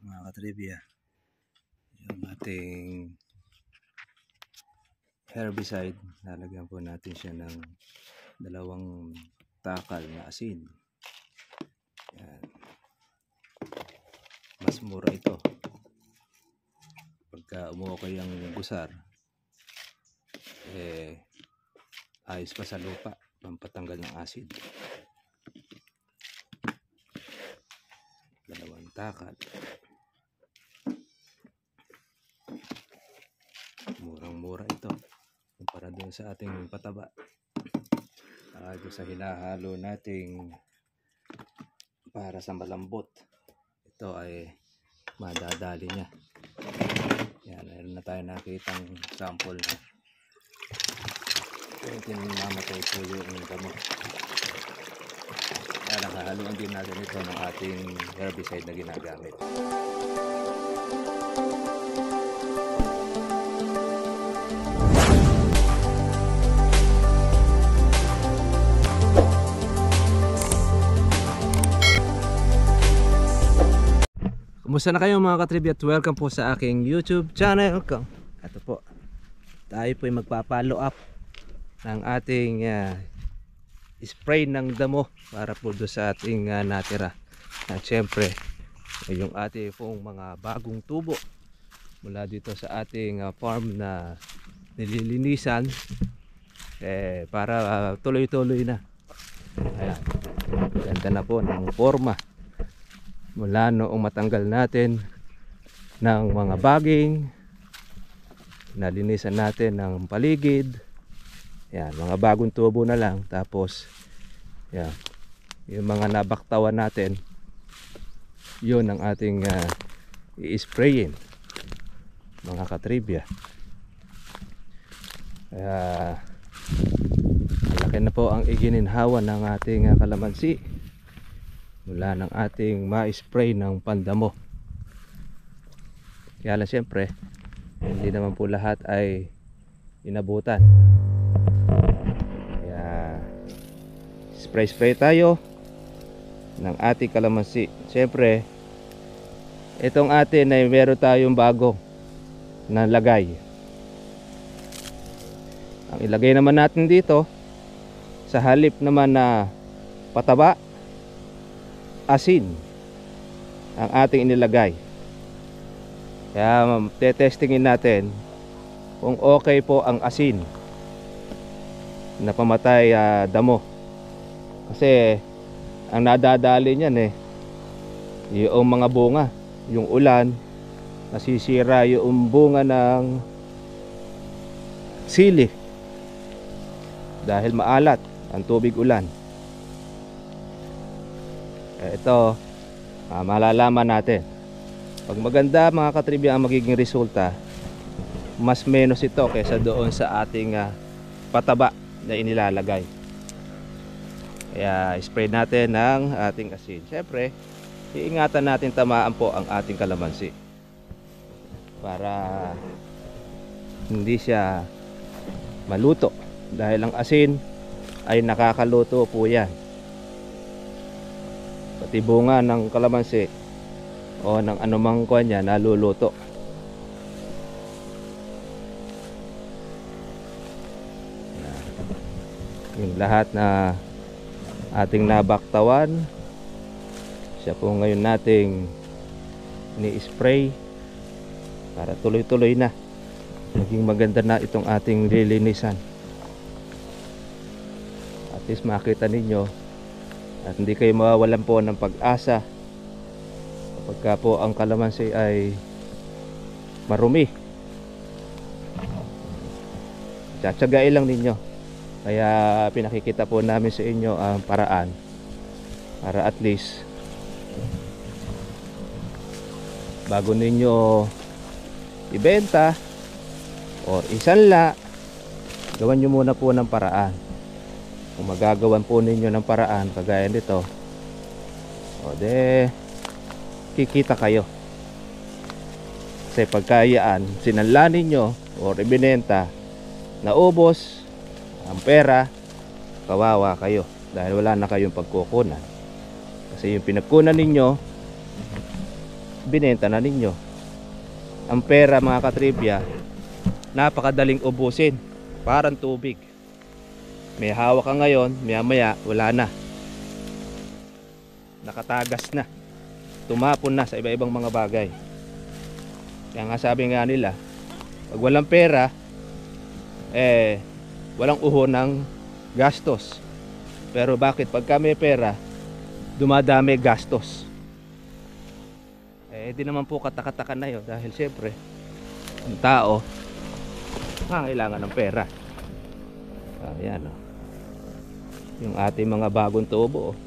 mga katribya, yung ating herbicide, lalagyan po natin siya ng 2 takal na asin. Yan. Mas mura ito pagka umukay ang gusar, ayos pa sa lupa, pampatanggal ng acid. 2 takal, murang-mura ito kumpara doon sa ating pataba. Doon sa hinahalo nating para sa malambot, ito ay madadali niya. Yan, meron na tayo nakitang sample na pwede mamatay po yung damo. Kaya nakahaluan din natin ito ng ating herbicide na ginagamit. Kumusta na kayo mga katribya at welcome po sa aking YouTube channel. Ito po, tayo po ay magpa-follow up ng ating spray ng damo para po doon sa ating natira. At syempre, yung ating pong mga bagong tubo mula dito sa ating farm na nililinisan para tuloy-tuloy na. Ayan, ganda na po ng forma mula noong matanggal natin ng mga baging, nalinisan natin ng paligid. Yan, mga bagong tubo na lang. Tapos yan, yung mga nabaktawan natin, yun ang ating i-sprayin mga katribya. Kaya malaki na po ang igininhawa ng ating kalamansi mula ng ating ma-spray ng pandamo. Kaya lang siyempre, hindi naman po lahat ay inabutan. Kaya spray tayo ng ating kalamansi. Siyempre, itong atin ay meron tayong bago na lagay. Ang ilagay naman natin dito, sa halip naman na pataba, asin ang ating inilagay. Kaya tetestingin natin kung okay po ang asin na pamatay damo. Kasi ang nadadali niyan yung mga bunga, yung ulan, nasisira yung bunga ng sili dahil maalat ang tubig ulan. Ito, malalaman natin pag maganda mga katribya ang magiging resulta, mas menos ito kaysa doon sa ating pataba na inilalagay. Kaya spray natin ng ating asin. Siyempre, iingatan natin tamaan po ang ating kalamansi para hindi siya maluto, dahil ang asin ay nakakaluto po yan. Pati bunga ng kalamansi o ng anumang kuwan niya naluluto. Yung lahat na ating nabaktawan, siya po ngayon nating ni-spray para tuloy-tuloy na maging maganda na itong ating lilinisan. At least makita ninyo at hindi kayo mawawalan po ng pag-asa kapag po ang kalamansi ay marumi. Tsatsagain lang ninyo. Kaya pinakikita po namin sa inyo ang paraan para at least bago ninyo ibenta or isanla, gawan nyo muna po ng paraan. Kung magagawan po ninyo ng paraan kagaya nito, kikita kayo. Kasi pagkayaan sinanla ninyo o ibinenta, naubos ang pera, kawawa kayo dahil wala na kayong pagkukunan. Kasi yung pinagkunan ninyo binenta na ninyo. Ang pera mga katribya, napakadaling ubusin, parang tubig. May hawak ka ngayon, maya maya wala na, nakatagas na, tumapon na sa iba-ibang mga bagay. Kaya nga sabi nga nila, pag walang pera, walang uho ng gastos. Pero bakit pagka may pera, dumadami gastos? Di naman po katakatakan na yun, dahil syempre ang tao kailangan ng pera. Ayan, yung ating mga bagong tubo.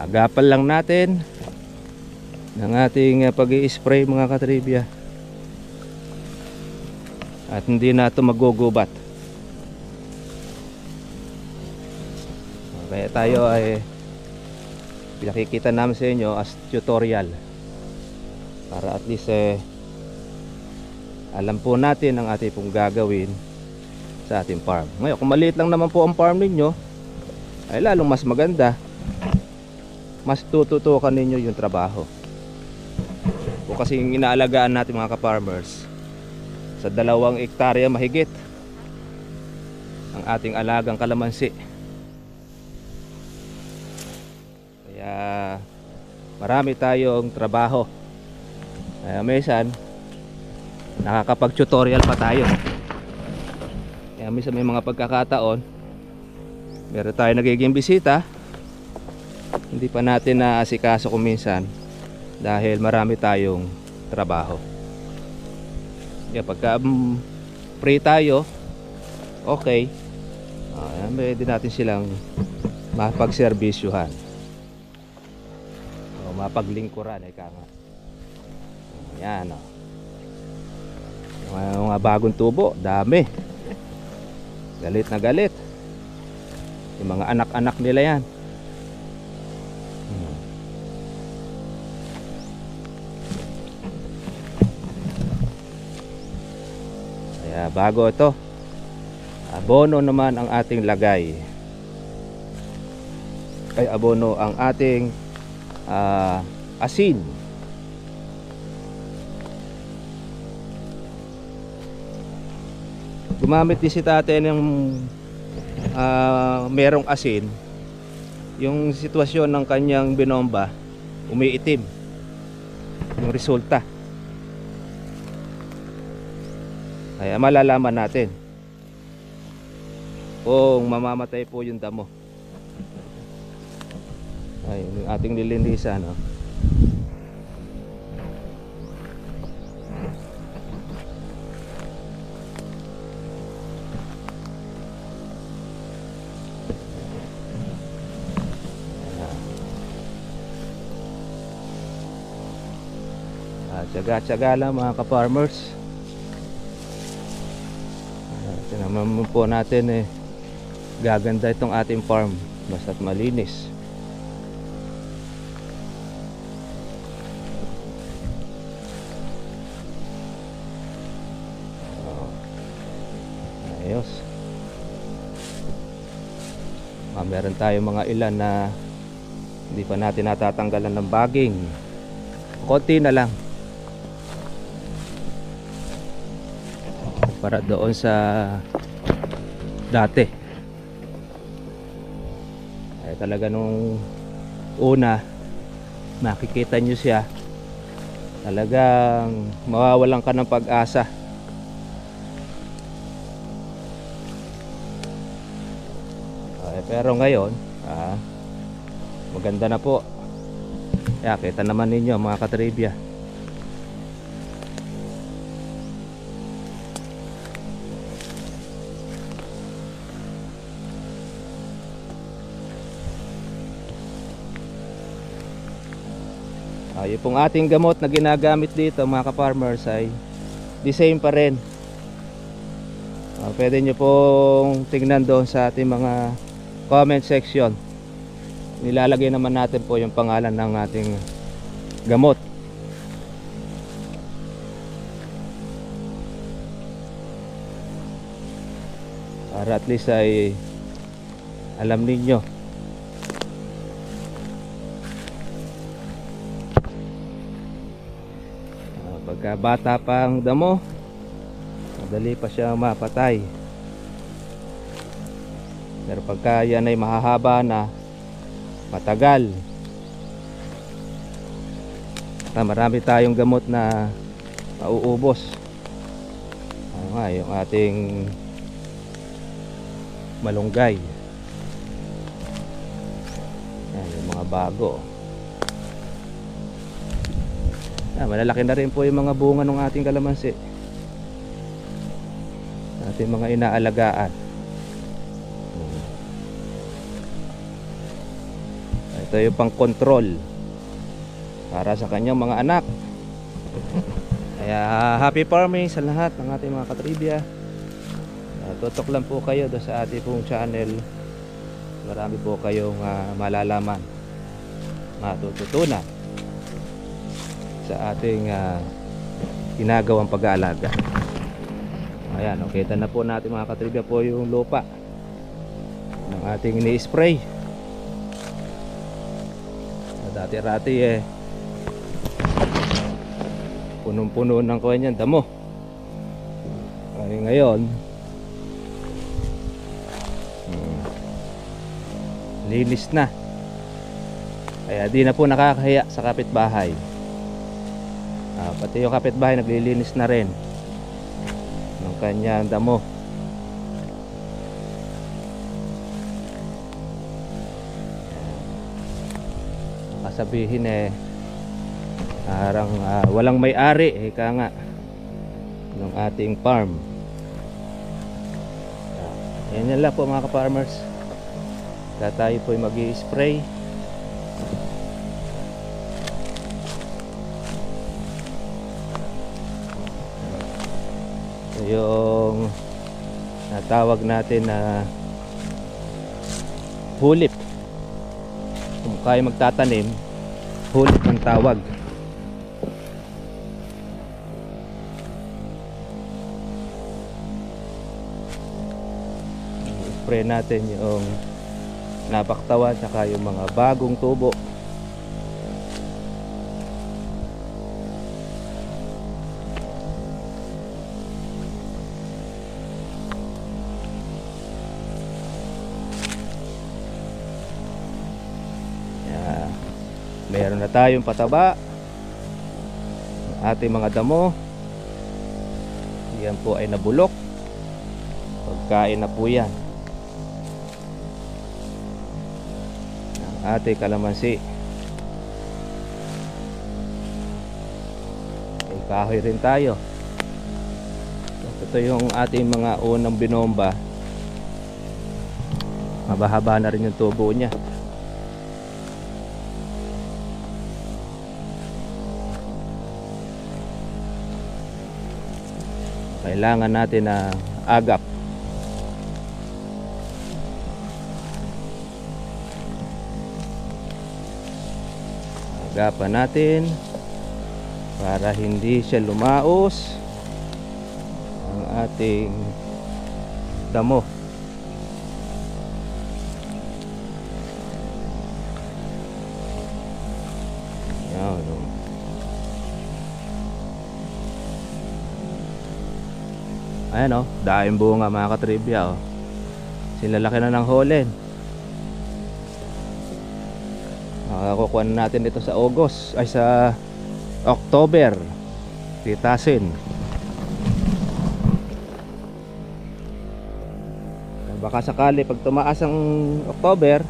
Agapan lang natin ng ating pag-i-spray mga katribya, at hindi na ito magugubat. Kaya tayo ay pinakikita namin sa inyo as tutorial, para at least alam po natin ang ating pong gagawin sa ating farm. Ngayon kung maliit lang naman po ang farm ninyo, ay lalong mas maganda, mas tututukan ninyo yung trabaho. O kasi yung inaalagaan natin mga ka-farmers, sa 2 hektarya mahigit ang ating alagang kalamansi. Kaya marami tayong trabaho. Kaya minsan nakakapag-tutorial pa tayo. Kaya minsan may mga pagkakataon, meron tayo nagiging bisita, hindi pa natin naasikaso kung minsan dahil marami tayong trabaho. Kaya pagka free tayo, okay, pwede natin silang mapagserbisyuhan o mapaglingkuran. Ika nga. Ayan, yung mga bagong tubo, dami, galit na galit yung mga anak-anak nila yan. Kaya bago ito, abono naman ang ating lagay. Ay, abono ang ating asin. Gumamit din si tate ng merong asin. Yung sitwasyon ng kanyang binomba, umiitim yung resulta. Kaya malalaman natin kung mamamatay po yung damo. Ay, yung ating nilinisan, tsaga-tsaga lang mga ka-farmers. Tinaman po natin gaganda itong ating farm basta't malinis. Ayos. Meron tayong mga ilan na hindi pa natin natatanggalan ng baging. Konti na lang para doon sa dati. Ay talaga nung una makikita nyo siya, talagang mawawalan ka ng pag-asa. Pero ngayon maganda na po. Kaya kita naman ninyo mga katribya, yung pong ating gamot na ginagamit dito mga ka-farmers ay the same pa rin. Pwede nyo pong tingnan doon sa ating mga comment section. Nilalagay naman natin po yung pangalan ng ating gamot. Para at least ay alam ninyo Pagka bata pa ang damo, madali pa siya mapatay. Pero pagka yan ay mahahaba na, matagal, marami tayong gamot na mauubos. Ano nga, yung ating malunggay. Yan, yung mga bago. Malalaki na rin po yung mga bunga ng ating kalamansi, ating mga inaalagaan. Ito yung pang control para sa kanyang mga anak. Kaya happy farming sa lahat ng ating mga katribya. Tutok lang po kayo doon sa ating pong channel. Marami po kayong malalaman, matututunan sa ating ginagawang pag-aalaga. Ayan, kita na po natin mga katribya po yung lupa ng ating ini-spray. Dati-rati punong-puno ng kuwan yan, damo. Ay ngayon linis na. Kaya di na po nakakahiya sa kapitbahay. Pati yung kapitbahay naglilinis na rin ng kanyang damo. Kasabihin parang walang may-ari, ika nga, ng ating farm. Yan lang po mga ka-farmers. Kaya tayo po ay mag-i-spray. Yung natawag natin na hulip. Kung kayo magtatanim, hulip ang tawag. Spray natin yung nabaktawan saka yung mga bagong tubo. Meron na tayong pataba ng ating mga damo. Yan po ay nabulok. Pagkain na po yan ng ating kalamansi. May kahoy rin tayo. Ito yung ating mga unang binomba. Mabahaba na rin yung tubo niya. Kailangan natin na agap. Agapan natin para hindi siya lumaos ang ating damo. Yan. Ayan daing bunga mga katribya Silalaki na ng holen. Kukuha na natin ito sa August, ay sa October. Titasin. Baka sakali pag tumaas ang October,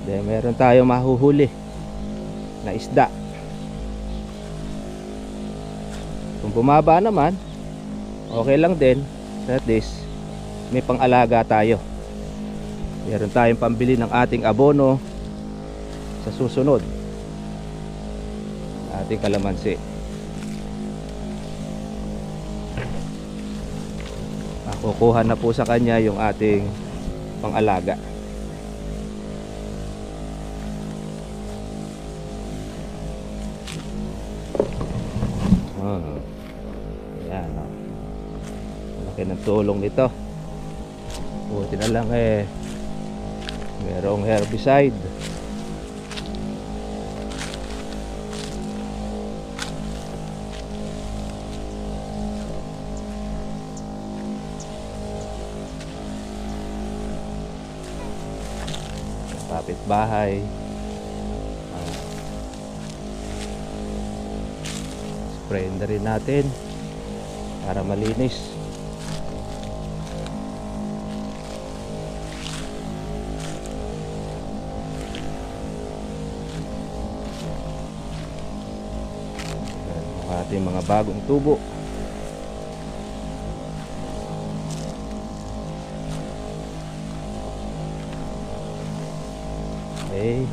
meron tayong mahuhuli na isda. Kung bumaba naman, okay lang din. At least may pang-alaga tayo. Meron tayong pambili ng ating abono sa susunod, ating kalamansi. Makukuha na po sa kanya yung ating pang-alaga. Ayan laki ng tulong nito. Buti na lang merong herbicide. kapitbahay. Spray na rin natin para malinis. Ang ating mga bagong tubo. Okay,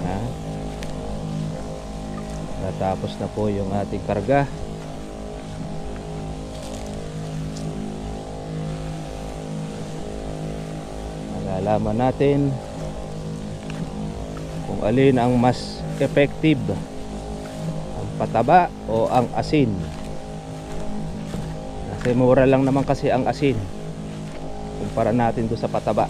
yan. Natapos na po yung ating karga. Malalaman natin kung alin ang mas effective, ang pataba o ang asin. Kasi mura lang naman kasi ang asin kumpara natin doon sa pataba.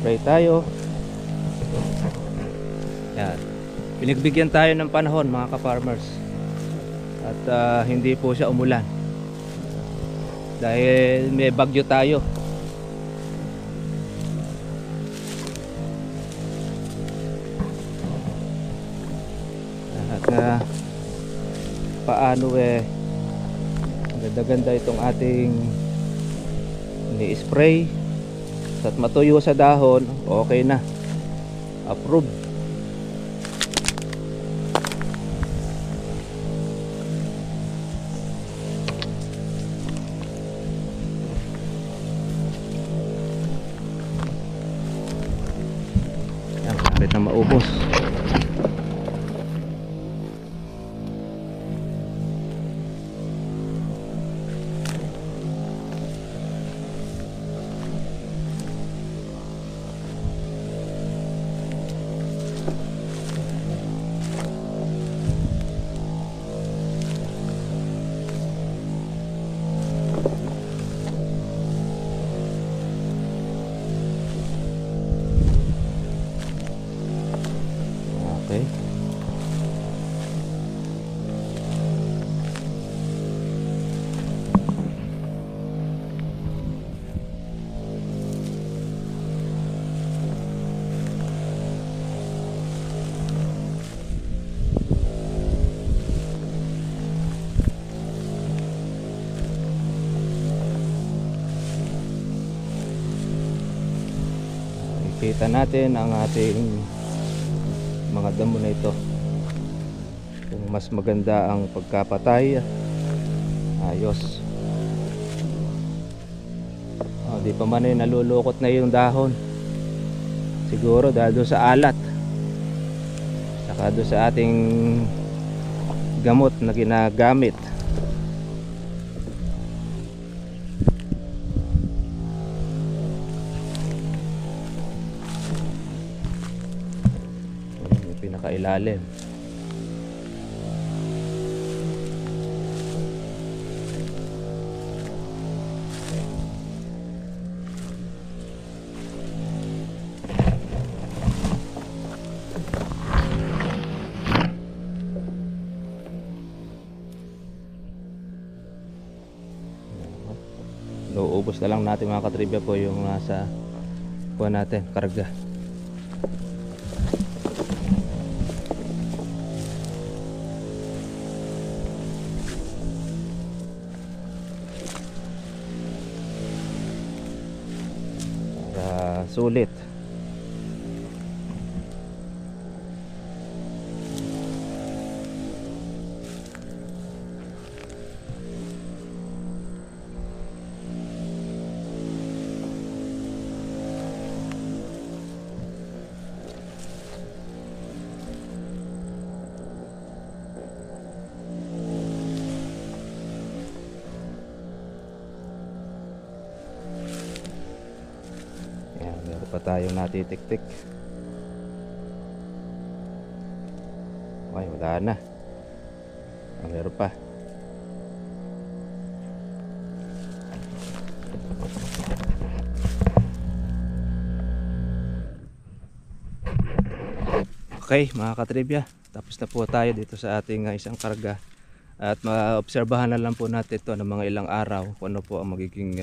Spray tayo. Yan. Pinagbigyan tayo ng panahon mga ka-farmers. At hindi po siya umulan. Dahil may bagyo tayo. At paano ganda-ganda itong ating ni-spray. At matuyo sa dahon, okay na. Approved. Yan, kapit na maubos. Okay. Kita natin ang ating mga damo na ito, kung mas maganda ang pagkapatay. Ayos. Di pa man nalulukot na yung dahon, siguro dahil doon sa alat saka doon sa ating gamot na ginagamit. Pinakailalim. Uubos na lang natin mga katribya po yung nasa kuha natin, karga. Sulit. tayong natitik-tik. Okay, wala na. Meron pa. Okay mga katribya, tapos na po tayo dito sa ating isang karga. At maobserbahan na lang po natin ito ng mga ilang araw kung ano po ang magiging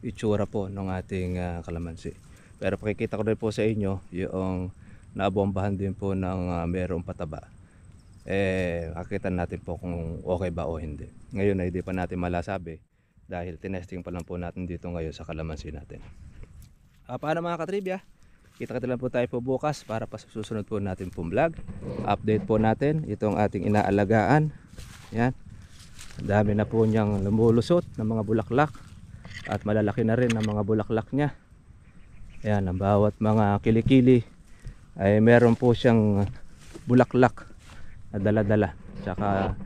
itsura po ng ating kalamansi. Pero pakikita ko rin po sa inyo yung naabombahan din po ng merong pataba. Makikita natin po kung okay ba o hindi. Ngayon ay hindi pa natin malasabi dahil tinesting pa lang po natin dito ngayon sa kalamansi natin. Paano mga katribya? Kita-kita lang po tayo po bukas para pa sa susunod po natin pong vlog. Update po natin itong ating inaalagaan. Yan. Ang dami na po niyang lumulusot ng mga bulaklak. At malalaki na rin ang mga bulaklak niya. Yan, ang bawat mga kilikili ay meron po siyang bulaklak na dala-dala. Tsaka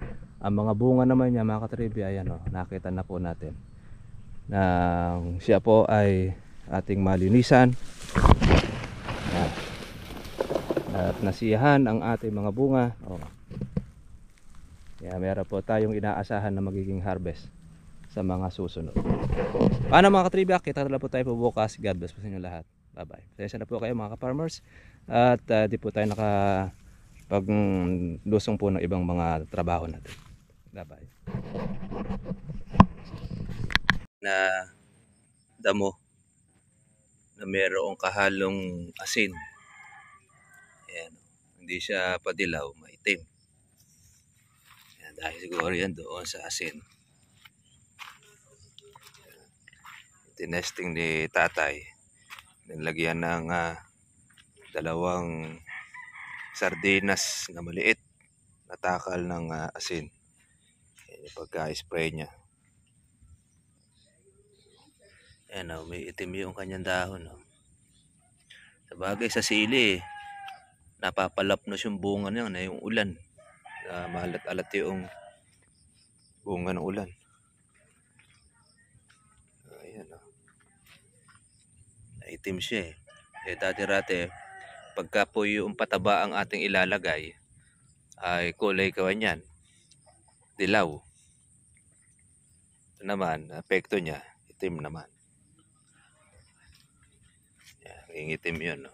ang mga bunga naman niya mga katribya, ayan o, nakita na po natin na siya po ay ating malinisan. Yan. At nasiyahan ang ating mga bunga. Kaya meron po tayong inaasahan na magiging harvest sa mga susunod. Paano mga katribya? Kita na po tayo po bukas. God bless po sa inyo lahat. Bye bye. Pasensya na po kayo mga ka-farmers. At di po tayo nakapaglusong po ng ibang mga trabaho natin. Bye bye. Na damo na mayroong kahalong asin. Ayan. Hindi siya padilaw, maitim. Ayan, dahil siguro yan doon sa asin. Tinesting ni tatay. Nilagyan ng dalawang sardinas na maliit na takal ng asin. Ayan yung pagka-spray niya. Ayan o, may itim yung kanyang dahon o. Sabagay sa sili napapalapnos yung bunga niya na yung ulan. Maalat-alat yung bunga ng ulan. Ayan o. Naitim siya eh. Dati-rate pagka po yung pataba ang ating ilalagay ay kulay kawan yan. Dilaw. Ito naman, apekto niya, itim naman. Yan, itim yun no.